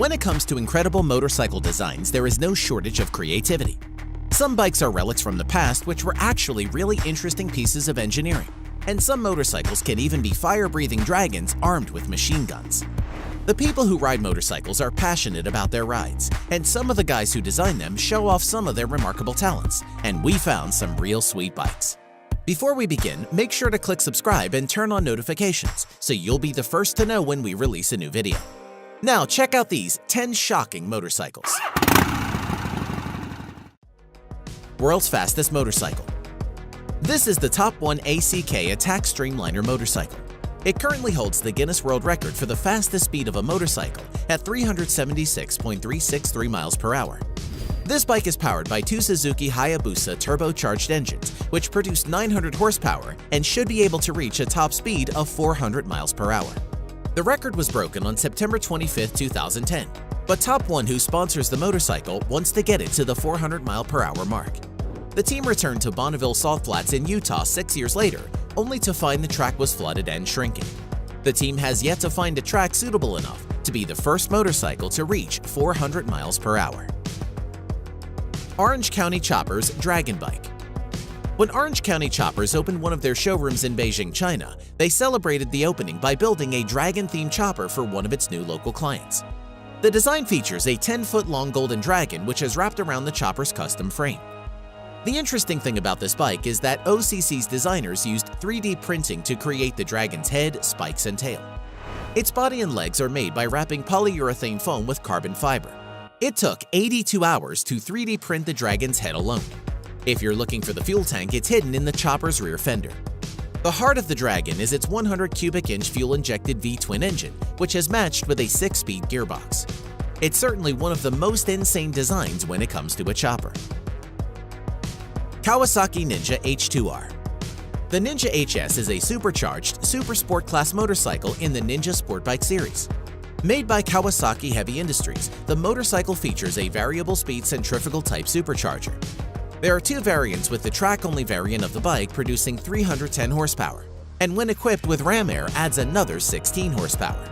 When it comes to incredible motorcycle designs, there is no shortage of creativity. Some bikes are relics from the past which were actually really interesting pieces of engineering, and some motorcycles can even be fire-breathing dragons armed with machine guns. The people who ride motorcycles are passionate about their rides, and some of the guys who design them show off some of their remarkable talents, and we found some real sweet bikes. Before we begin, make sure to click subscribe and turn on notifications so you'll be the first to know when we release a new video. Now check out these 10 shocking motorcycles. World's fastest motorcycle. This is the Top 1 ACK Attack streamliner motorcycle. It currently holds the Guinness World Record for the fastest speed of a motorcycle at 376.363 miles per hour. This bike is powered by two Suzuki Hayabusa turbocharged engines, which produce 900 horsepower and should be able to reach a top speed of 400 miles per hour. The record was broken on September 25, 2010, but Top 1, who sponsors the motorcycle, wants to get it to the 400 mile per hour mark. The team returned to Bonneville Salt Flats in Utah 6 years later, only to find the track was flooded and shrinking. The team has yet to find a track suitable enough to be the first motorcycle to reach 400 miles per hour. Orange County Choppers Dragon Bike. When Orange County Choppers opened one of their showrooms in Beijing, China, they celebrated the opening by building a dragon-themed chopper for one of its new local clients. The design features a 10-foot-long golden dragon which is wrapped around the chopper's custom frame. The interesting thing about this bike is that OCC's designers used 3D printing to create the dragon's head, spikes, and tail. Its body and legs are made by wrapping polyurethane foam with carbon fiber. It took 82 hours to 3D print the dragon's head alone. If you're looking for the fuel tank, it's hidden in the chopper's rear fender. The heart of the Dragon is its 100 cubic inch fuel-injected V-twin engine, which is matched with a 6-speed gearbox. It's certainly one of the most insane designs when it comes to a chopper. Kawasaki Ninja H2R. The Ninja HS is a supercharged, supersport class motorcycle in the Ninja Sportbike series. Made by Kawasaki Heavy Industries, the motorcycle features a variable speed centrifugal-type supercharger. There are two variants, with the track-only variant of the bike producing 310 horsepower, and when equipped with ram air adds another 16 horsepower.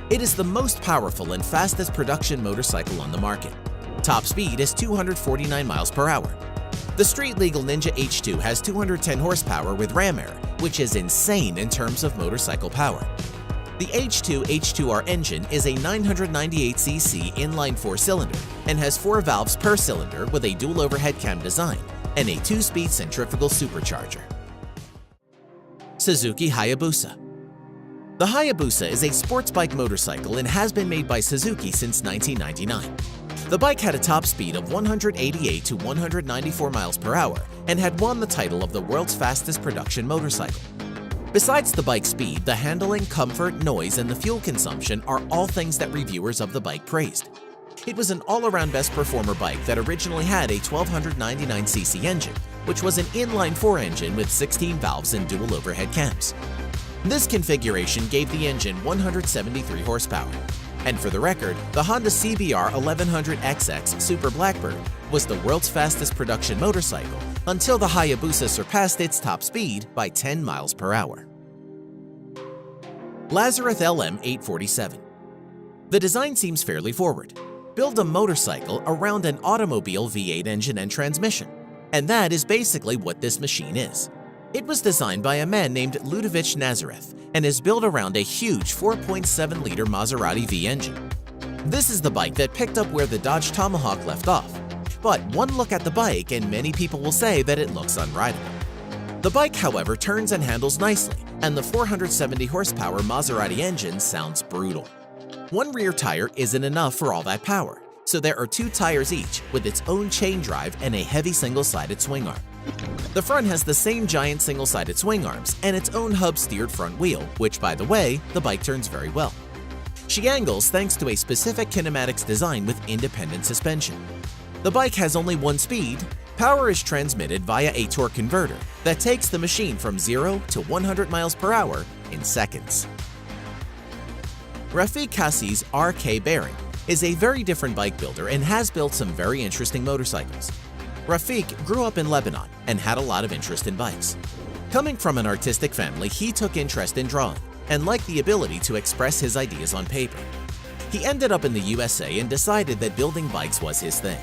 It is the most powerful and fastest production motorcycle on the market. Top speed is 249 miles per hour. The street-legal Ninja H2 has 210 horsepower with ram air, which is insane in terms of motorcycle power. The H2 H2R engine is a 998cc inline 4-cylinder and has 4 valves per cylinder with a dual overhead cam design and a 2-speed centrifugal supercharger. Suzuki Hayabusa. The Hayabusa is a sports bike motorcycle and has been made by Suzuki since 1999. The bike had a top speed of 188 to 194 miles per hour and had won the title of the world's fastest production motorcycle. Besides the bike's speed, the handling, comfort, noise, and the fuel consumption are all things that reviewers of the bike praised. It was an all-around best performer bike that originally had a 1299cc engine, which was an inline 4 engine with 16 valves and dual overhead cams. This configuration gave the engine 173 horsepower. And for the record, the Honda CBR 1100XX Super Blackbird was the world's fastest production motorcycle until the Hayabusa surpassed its top speed by 10 miles per hour. Lazareth LM 847. The design seems fairly forward. Build a motorcycle around an automobile V8 engine and transmission. And that is basically what this machine is. It was designed by a man named Ludovic Nazareth and is built around a huge 4.7-liter Maserati V engine. This is the bike that picked up where the Dodge Tomahawk left off. But one look at the bike and many people will say that it looks unrideable. The bike, however, turns and handles nicely, and the 470 horsepower Maserati engine sounds brutal. One rear tire isn't enough for all that power, so there are 2 tires each with its own chain drive and a heavy single-sided swing arm. The front has the same giant single-sided swing arms and its own hub-steered front wheel, which, by the way, the bike turns very well. She angles thanks to a specific kinematics design with independent suspension. The bike has only one speed. Power is transmitted via a torque converter that takes the machine from 0 to 100 miles per hour in seconds. Rafik Kassi's RK Bearing is a very different bike builder and has built some very interesting motorcycles. Rafik grew up in Lebanon and had a lot of interest in bikes. Coming from an artistic family, he took interest in drawing and liked the ability to express his ideas on paper. He ended up in the USA and decided that building bikes was his thing.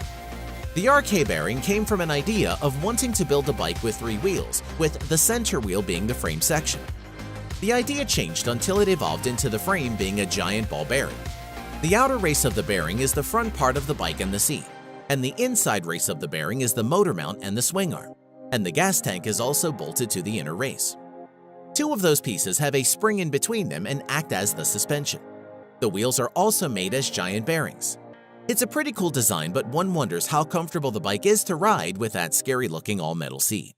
The RK bearing came from an idea of wanting to build a bike with 3 wheels, with the center wheel being the frame section. The idea changed until it evolved into the frame being a giant ball bearing. The outer race of the bearing is the front part of the bike and the seat, and the inside race of the bearing is the motor mount and the swing arm, and the gas tank is also bolted to the inner race. 2 of those pieces have a spring in between them and act as the suspension. The wheels are also made as giant bearings. It's a pretty cool design, but one wonders how comfortable the bike is to ride with that scary-looking all-metal seat.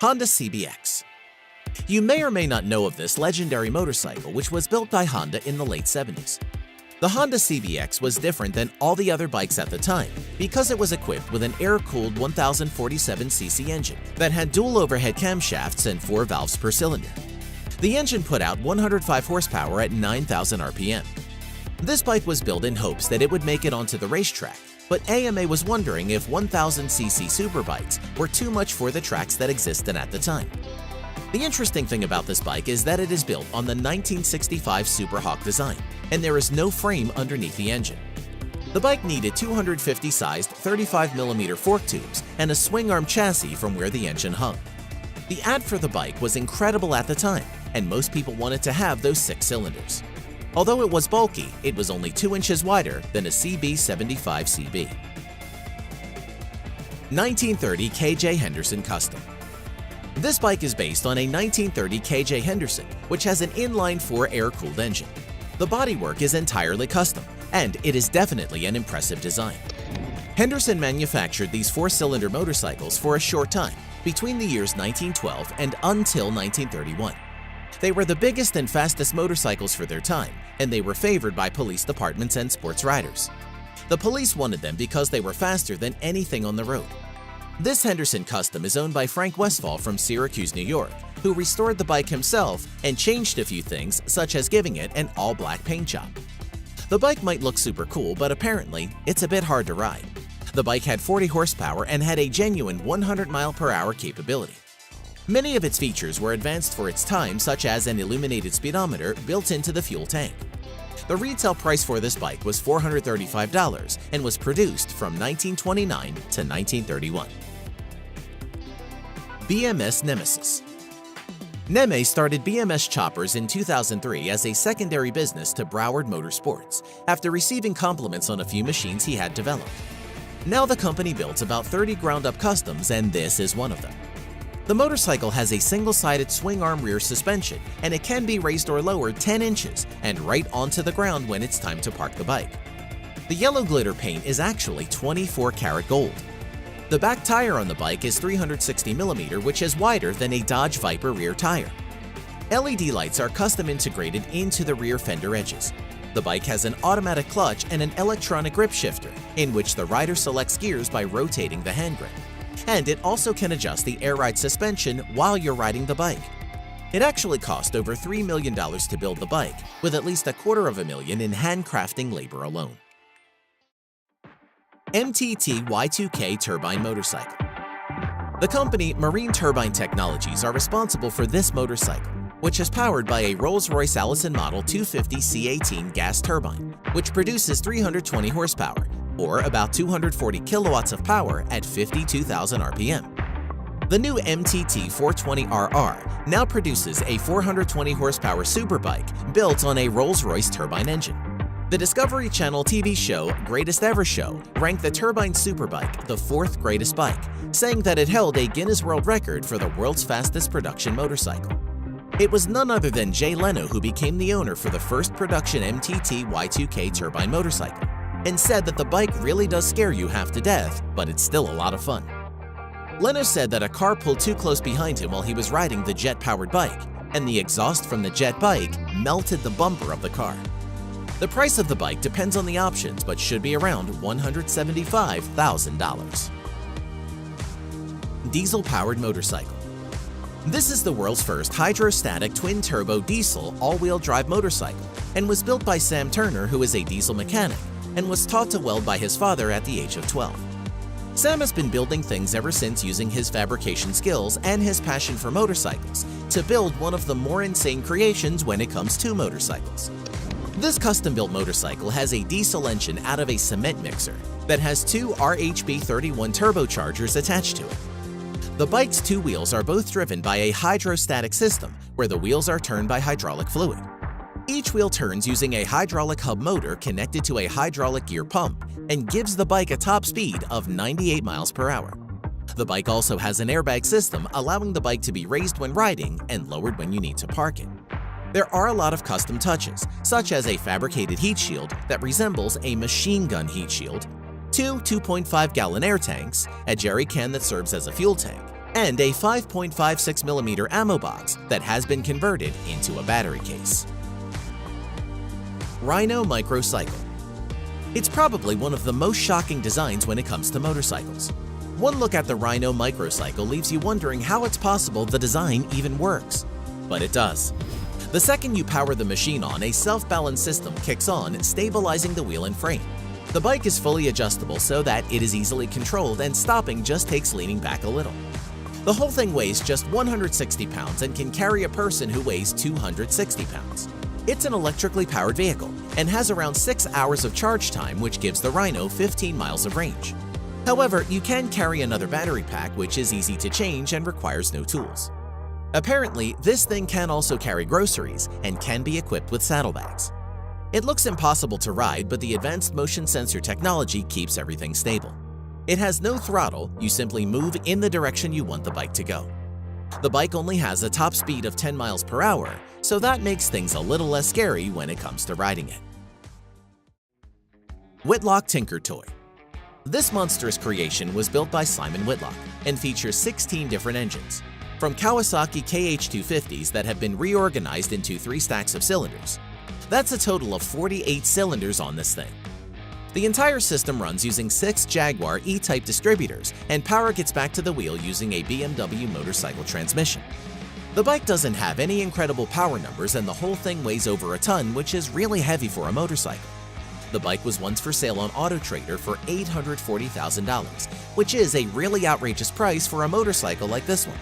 Honda CBX. You may or may not know of this legendary motorcycle, which was built by Honda in the late 70s. The Honda CBX was different than all the other bikes at the time because it was equipped with an air-cooled 1047cc engine that had dual overhead camshafts and 4 valves per cylinder. The engine put out 105 horsepower at 9,000 RPM. This bike was built in hopes that it would make it onto the racetrack, but AMA was wondering if 1000cc superbikes were too much for the tracks that existed at the time. The interesting thing about this bike is that it is built on the 1965 Super Hawk design, and there is no frame underneath the engine. The bike needed 250-sized 35mm fork tubes and a swing arm chassis from where the engine hung. The ad for the bike was incredible at the time, and most people wanted to have those 6 cylinders. Although it was bulky, it was only 2 inches wider than a CB75CB. 1930 KJ Henderson Custom. This bike is based on a 1930 KJ Henderson, which has an inline-4 air-cooled engine. The bodywork is entirely custom, and it is definitely an impressive design. Henderson manufactured these 4-cylinder motorcycles for a short time, between the years 1912 and until 1931. They were the biggest and fastest motorcycles for their time, and they were favored by police departments and sports riders. The police wanted them because they were faster than anything on the road. This Henderson Custom is owned by Frank Westphal from Syracuse, New York, who restored the bike himself and changed a few things, such as giving it an all-black paint job. The bike might look super cool, but apparently, it's a bit hard to ride. The bike had 40 horsepower and had a genuine 100-mile-per-hour capability. Many of its features were advanced for its time, such as an illuminated speedometer built into the fuel tank. The retail price for this bike was $435 and was produced from 1929 to 1931. BMS Nemesis. Neme started BMS choppers in 2003 as a secondary business to Broward Motorsports after receiving compliments on a few machines he had developed. Now the company builds about 30 ground-up customs, and this is one of them. The motorcycle has a single-sided swing arm rear suspension, and it can be raised or lowered 10 inches and right onto the ground when it's time to park the bike. The yellow glitter paint is actually 24-karat gold. The back tire on the bike is 360mm, which is wider than a Dodge Viper rear tire. LED lights are custom integrated into the rear fender edges. The bike has an automatic clutch and an electronic grip shifter, in which the rider selects gears by rotating the hand grip. And it also can adjust the air ride suspension while you're riding the bike. It actually cost over $3 million to build the bike, with at least $250,000 in handcrafting labor alone. MTT Y2K Turbine Motorcycle. The company Marine Turbine Technologies are responsible for this motorcycle, which is powered by a Rolls-Royce Allison Model 250 C18 gas turbine, which produces 320 horsepower, or about 240 kilowatts of power at 52,000 RPM. The new MTT 420RR now produces a 420 horsepower superbike built on a Rolls-Royce turbine engine. The Discovery Channel TV show Greatest Ever Show ranked the turbine superbike the 4th greatest bike, saying that it held a Guinness World Record for the world's fastest production motorcycle. It was none other than Jay Leno who became the owner for the first production MTT Y2K turbine motorcycle, and said that the bike really does scare you half to death, but it's still a lot of fun. Leno said that a car pulled too close behind him while he was riding the jet-powered bike, and the exhaust from the jet bike melted the bumper of the car. The price of the bike depends on the options, but should be around $175,000. Diesel-powered motorcycle. This is the world's first hydrostatic twin-turbo diesel all-wheel drive motorcycle, and was built by Sam Turner, who is a diesel mechanic, and was taught to weld by his father at the age of 12. Sam has been building things ever since, using his fabrication skills and his passion for motorcycles to build one of the more insane creations when it comes to motorcycles. This custom-built motorcycle has a diesel engine out of a cement mixer that has two RHB31 turbochargers attached to it. The bike's two wheels are both driven by a hydrostatic system where the wheels are turned by hydraulic fluid. Each wheel turns using a hydraulic hub motor connected to a hydraulic gear pump and gives the bike a top speed of 98 miles per hour. The bike also has an airbag system allowing the bike to be raised when riding and lowered when you need to park it. There are a lot of custom touches, such as a fabricated heat shield that resembles a machine gun heat shield, two 2.5-gallon air tanks, a jerry can that serves as a fuel tank, and a 5.56mm ammo box that has been converted into a battery case. Rhino Microcycle. It's probably one of the most shocking designs when it comes to motorcycles. One look at the Rhino Microcycle leaves you wondering how it's possible the design even works. But it does. The second you power the machine on, a self-balance system kicks on, stabilizing the wheel and frame. The bike is fully adjustable so that it is easily controlled and stopping just takes leaning back a little. The whole thing weighs just 160 pounds and can carry a person who weighs 260 pounds. It's an electrically powered vehicle and has around 6 hours of charge time, which gives the Rhino 15 miles of range. However, you can carry another battery pack, which is easy to change and requires no tools. Apparently, this thing can also carry groceries and can be equipped with saddlebags. It looks impossible to ride, but the advanced motion sensor technology keeps everything stable. It has no throttle, you simply move in the direction you want the bike to go. The bike only has a top speed of 10 miles per hour, so that makes things a little less scary when it comes to riding it. Whitlock Tinker Toy. This monstrous creation was built by Simon Whitlock and features 16 different engines, from Kawasaki KH250s that have been reorganized into 3 stacks of cylinders. That's a total of 48 cylinders on this thing. The entire system runs using 6 Jaguar E-Type distributors, and power gets back to the wheel using a BMW motorcycle transmission. The bike doesn't have any incredible power numbers, and the whole thing weighs over a ton, which is really heavy for a motorcycle. The bike was once for sale on AutoTrader for $840,000, which is a really outrageous price for a motorcycle like this one.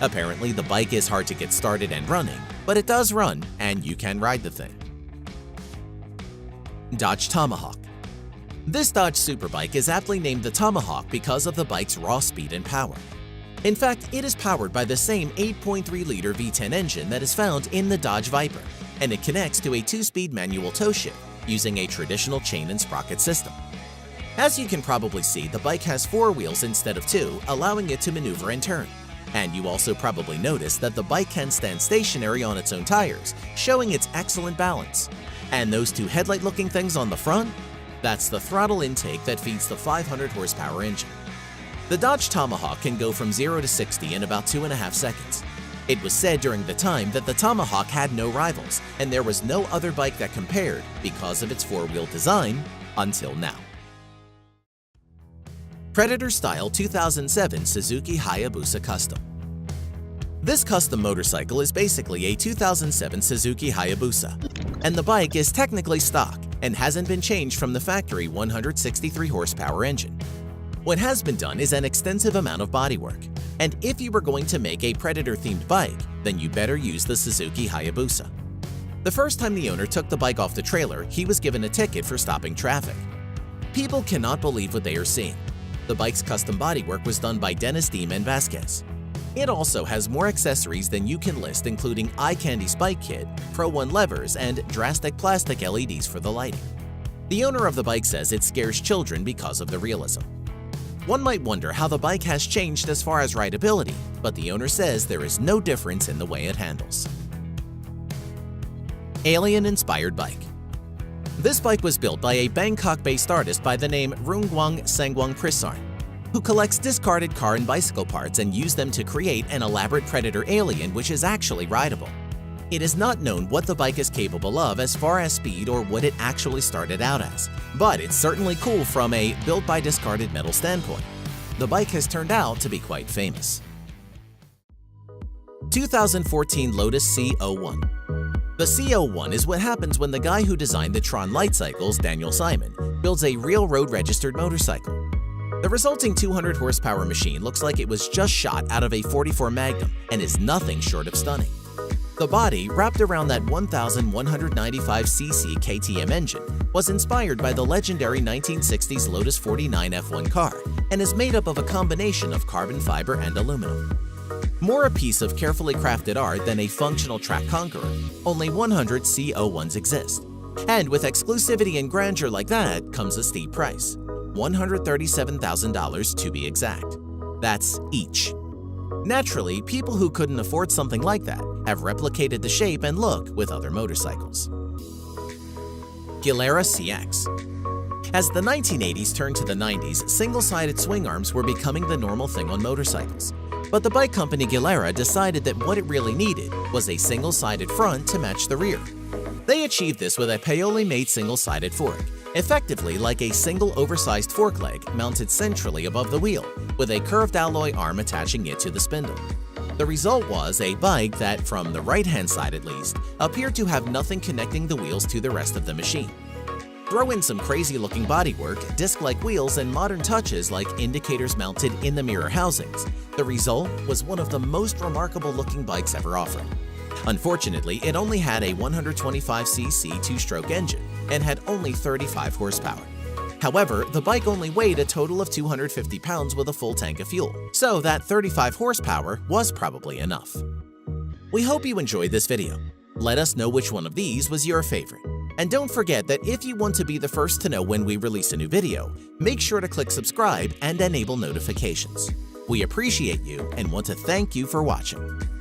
Apparently, the bike is hard to get started and running, but it does run, and you can ride the thing. Dodge Tomahawk. This Dodge Superbike is aptly named the Tomahawk because of the bike's raw speed and power. In fact, it is powered by the same 8.3-liter V10 engine that is found in the Dodge Viper, and it connects to a 2-speed manual tow shift using a traditional chain and sprocket system. As you can probably see, the bike has 4 wheels instead of 2, allowing it to maneuver and turn. And you also probably noticed that the bike can stand stationary on its own tires, showing its excellent balance. And those 2 headlight-looking things on the front? That's the throttle intake that feeds the 500 horsepower engine. The Dodge Tomahawk can go from 0 to 60 in about 2.5 seconds. It was said during the time that the Tomahawk had no rivals, and there was no other bike that compared because of its 4-wheel design until now. Predator Style 2007 Suzuki Hayabusa Custom. This custom motorcycle is basically a 2007 Suzuki Hayabusa, and the bike is technically stock and hasn't been changed from the factory 163 horsepower engine. What has been done is an extensive amount of bodywork, and if you were going to make a Predator-themed bike, then you better use the Suzuki Hayabusa. The first time the owner took the bike off the trailer, he was given a ticket for stopping traffic. People cannot believe what they are seeing. The bike's custom bodywork was done by Dennis D. Vasquez. It also has more accessories than you can list, including eye candy spike kit, Pro 1 levers, and drastic plastic LEDs for the lighting. The owner of the bike says it scares children because of the realism. One might wonder how the bike has changed as far as rideability, but the owner says there is no difference in the way it handles. Alien-inspired bike. This bike was built by a Bangkok-based artist by the name Rungwang Sangwang Prisarn, who collects discarded car and bicycle parts and used them to create an elaborate Predator alien which is actually rideable. It is not known what the bike is capable of as far as speed or what it actually started out as, but it's certainly cool from a built-by-discarded metal standpoint. The bike has turned out to be quite famous. 2014 Lotus C01. The C01 is what happens when the guy who designed the Tron light cycles, Daniel Simon, builds a real road-registered motorcycle. The resulting 200 horsepower machine looks like it was just shot out of a .44 Magnum and is nothing short of stunning. The body, wrapped around that 1,195cc KTM engine, was inspired by the legendary 1960s Lotus 49 F1 car and is made up of a combination of carbon fiber and aluminum. More a piece of carefully crafted art than a functional track conqueror, only 100 C01s exist. And with exclusivity and grandeur like that comes a steep price, $137,000 to be exact. That's each. Naturally, people who couldn't afford something like that have replicated the shape and look with other motorcycles. Gilera CX. As the 1980s turned to the 90s, single-sided swing arms were becoming the normal thing on motorcycles. But the bike company Gilera decided that what it really needed was a single-sided front to match the rear. They achieved this with a Paoli-made single-sided fork, effectively like a single oversized fork leg mounted centrally above the wheel, with a curved alloy arm attaching it to the spindle. The result was a bike that, from the right-hand side at least, appeared to have nothing connecting the wheels to the rest of the machine. Throw in some crazy-looking bodywork, disc-like wheels, and modern touches like indicators mounted in the mirror housings. The result was one of the most remarkable-looking bikes ever offered. Unfortunately, it only had a 125cc two-stroke engine and had only 35 horsepower. However, the bike only weighed a total of 250 pounds with a full tank of fuel, so that 35 horsepower was probably enough. We hope you enjoyed this video. Let us know which one of these was your favorite. And don't forget that if you want to be the first to know when we release a new video, make sure to click subscribe and enable notifications. We appreciate you and want to thank you for watching.